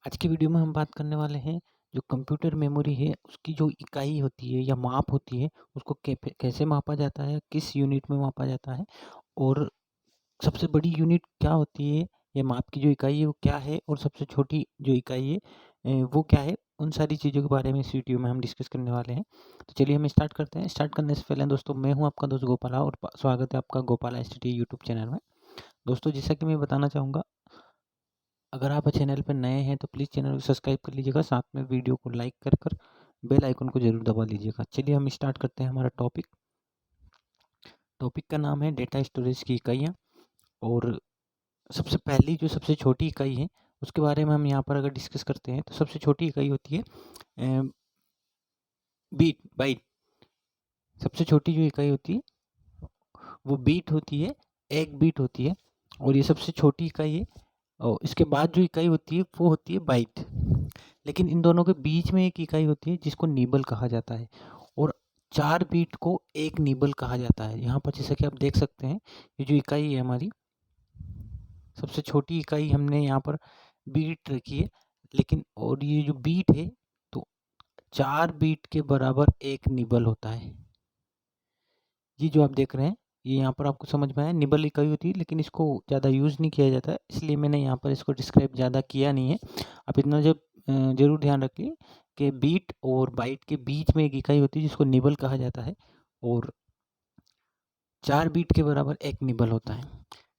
आज की वीडियो में हम बात करने वाले हैं जो कंप्यूटर मेमोरी है उसकी जो इकाई होती है या माप होती है उसको कैसे मापा जाता है, किस यूनिट में मापा जाता है और सबसे बड़ी यूनिट क्या होती है, या माप की जो इकाई है वो क्या है और सबसे छोटी जो इकाई है वो क्या है। उन सारी चीज़ों के बारे में इस वीडियो में हम डिस्कस करने वाले हैं। तो चलिए हम स्टार्ट करते हैं। स्टार्ट करने से पहले दोस्तों, मैं हूं आपका दोस्त गोपाला और स्वागत है आपका गोपाला एसटीटी यूट्यूब चैनल में। दोस्तों, जैसा कि मैं बताना चाहूँगा, अगर आप चैनल पर नए हैं तो प्लीज़ चैनल को सब्सक्राइब कर लीजिएगा, साथ में वीडियो को लाइक कर कर बेल आइकन को ज़रूर दबा लीजिएगा। चलिए हम स्टार्ट करते हैं हमारा टॉपिक। टॉपिक का नाम है डेटा स्टोरेज की इकाइयाँ। और सबसे पहली जो सबसे छोटी इकाई है उसके बारे में हम यहाँ पर अगर डिस्कस करते हैं तो सबसे छोटी इकाई होती है बीट बाइट। सबसे छोटी जो इकाई होती है वो बीट होती है, एक बीट होती है और ये सबसे छोटी इकाई है। और इसके बाद जो इकाई होती है वो होती है बाइट। लेकिन इन दोनों के बीच में एक इकाई होती है जिसको निबल कहा जाता है और 4 बीट को एक निबल कहा जाता है। यहाँ पर जैसा कि आप देख सकते हैं, ये जो इकाई है हमारी सबसे छोटी इकाई हमने यहाँ पर बीट रखी है, लेकिन और ये जो बीट है तो 4 बीट के बराबर एक निबल होता है। ये जो आप देख रहे हैं, ये यहाँ पर आपको समझ में आया, निबल इकाई होती है, लेकिन इसको ज़्यादा यूज़ नहीं किया जाता है, इसलिए मैंने यहाँ पर इसको डिस्क्राइब ज़्यादा किया नहीं है। आप इतना जब ज़रूर ध्यान रखिए कि बीट और बाइट के बीच में एक इकाई होती है जिसको निबल कहा जाता है और 4 बीट के बराबर एक निबल होता है।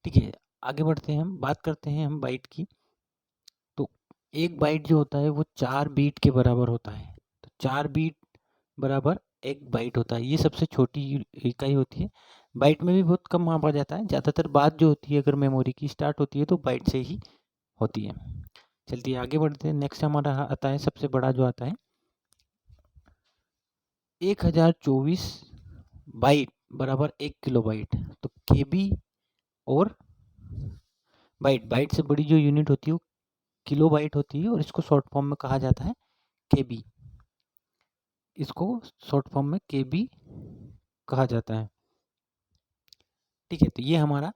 ठीक है, आगे बढ़ते हैं, हम बात करते हैं हम बाइट की। तो एक बाइट जो होता है वो 4 बीट के बराबर होता है। तो 4 बीट बराबर एक बाइट होता है। ये सबसे छोटी इकाई होती है। बाइट में भी बहुत कम मापा जाता है। ज़्यादातर बात जो होती है अगर मेमोरी की स्टार्ट होती है तो बाइट से ही होती है। चलिए आगे बढ़ते हैं। नेक्स्ट हमारा आता है सबसे बड़ा जो आता है 1024 बाइट बराबर 1 किलो बाइट। तो केबी और बाइट, बाइट से बड़ी जो यूनिट होती है वो किलो बाइट होती है और इसको शॉर्ट फॉर्म में कहा जाता है केबी। इसको शॉर्ट फॉर्म में केबी कहा जाता है। ठीक है, तो ये हमारा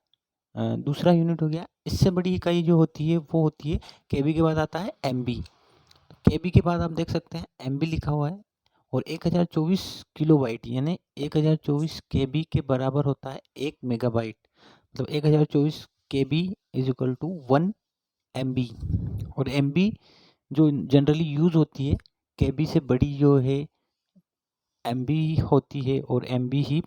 दूसरा यूनिट हो गया। इससे बड़ी इकाई जो होती है वो होती है केबी के बाद आता है एमबी। तो केबी के बाद आप देख सकते हैं एमबी लिखा हुआ है और 1024 किलोबाइट यानी 1024 केबी के बराबर होता है 1 मेगाबाइट। मतलब 1024 केबी इज इक्वल टू 1 एमबी। और एमबी जो जनरली यूज़ होती है, केबी से बड़ी जो है एमबी होती है और एमबी ही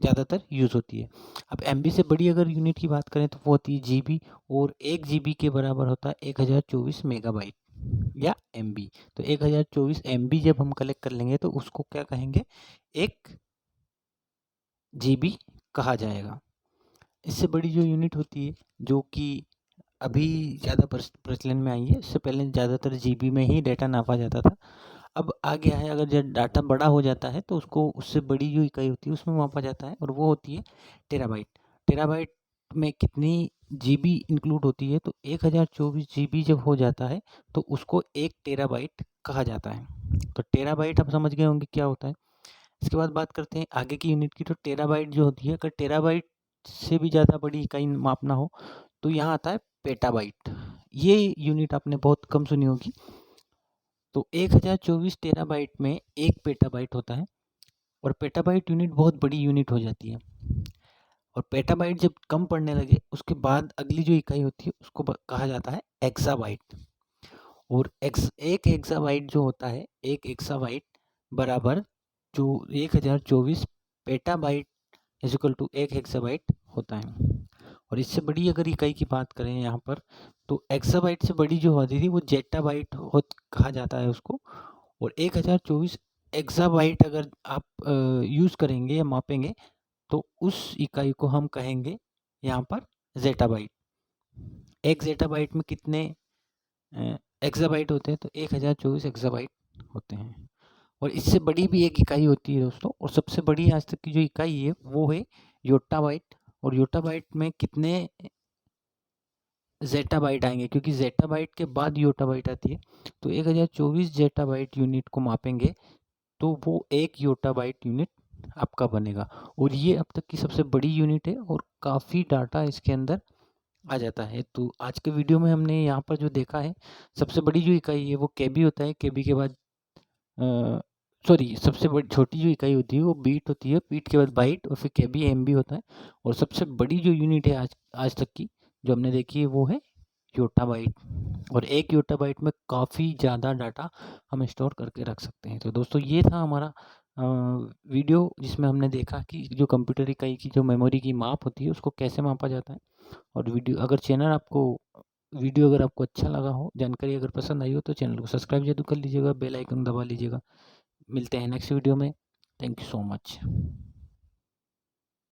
ज़्यादातर यूज़ होती है। अब एमबी से बड़ी अगर यूनिट की बात करें तो वो होती है जीबी और 1 जीबी के बराबर होता है 1024 मेगाबाइट या एमबी। तो 1024 एमबी जब हम कलेक्ट कर लेंगे तो उसको क्या कहेंगे, 1 जीबी कहा जाएगा। इससे बड़ी जो यूनिट होती है जो कि अभी ज़्यादा प्रचलन में आई है, इससे पहले ज़्यादातर जीबी में ही डेटा नापा जाता था। अब आ गया है, अगर जब डाटा बड़ा हो जाता है तो उसको उससे बड़ी जो इकाई होती है उसमें मापा जाता है और वो होती है टेराबाइट। टेराबाइट में कितनी जीबी इंक्लूड होती है, तो 1024 जीबी जब हो जाता है तो उसको 1 टेराबाइट कहा जाता है। तो टेराबाइट आप समझ गए होंगे क्या होता है। इसके बाद बात करते हैं आगे की यूनिट की। तो टेराबाइट जो होती है, अगर टेराबाइट से भी ज़्यादा बड़ी इकाई मापना हो तो यहाँ आता है पेटाबाइट। ये यूनिट आपने बहुत कम सुनी होगी। तो 1024 टेराबाइट में 1 पेटाबाइट होता है और पेटाबाइट यूनिट बहुत बड़ी यूनिट हो जाती है। और पेटाबाइट जब कम पड़ने लगे उसके बाद अगली जो इकाई होती है उसको कहा जाता है एक्साबाइट। और एक एक्साबाइट जो होता है, एक एक्साबाइट बराबर जो 1024 petabyte is equal to 1 exabyte होता है। और इससे बड़ी अगर इकाई की बात करें यहाँ पर, तो एक्साबाइट से बड़ी जो होती थी वो जेटाबाइट कहा जाता है उसको। और 1024 एक्साबाइट अगर आप यूज़ करेंगे या मापेंगे तो उस इकाई को हम कहेंगे यहाँ पर जेटाबाइट। एक जेटाबाइट में कितने एक्साबाइट होते हैं, तो 1024 एक्साबाइट होते हैं। और इससे बड़ी भी एक इकाई होती है दोस्तों, और सबसे बड़ी आज तक की जो इकाई है वो है योटाबाइट। और योटाबाइट में कितने जेटाबाइट आएंगे, क्योंकि जेटाबाइट के बाद योटाबाइट आती है। तो 1024 जेटाबाइट यूनिट को मापेंगे तो वो 1 योटाबाइट यूनिट आपका बनेगा। और ये अब तक की सबसे बड़ी यूनिट है और काफ़ी डाटा इसके अंदर आ जाता है। तो आज के वीडियो में हमने यहाँ पर जो देखा है, सबसे बड़ी जो इकाई है वो केबी होता है, केबी के बाद सॉरी, सबसे बड़ी छोटी जो इकाई होती है वो बीट होती है, बीट के बाद बाइट और फिर केबी एमबी होता है। और सबसे बड़ी जो यूनिट है आज आज तक की जो हमने देखी है वो है योटाबाइट। और एक योटाबाइट में काफ़ी ज़्यादा डाटा हम स्टोर करके रख सकते हैं। तो दोस्तों ये था हमारा वीडियो जिसमें हमने देखा कि जो कंप्यूटर इकाई की जो मेमोरी की माप होती है उसको कैसे मापा जाता है। और वीडियो अगर आपको अच्छा लगा हो, जानकारी अगर पसंद आई हो तो चैनल को सब्सक्राइब ज़रूर कर लीजिएगा, बेल आइकन दबा लीजिएगा। मिलते हैं नेक्स्ट वीडियो में। Thank you so much.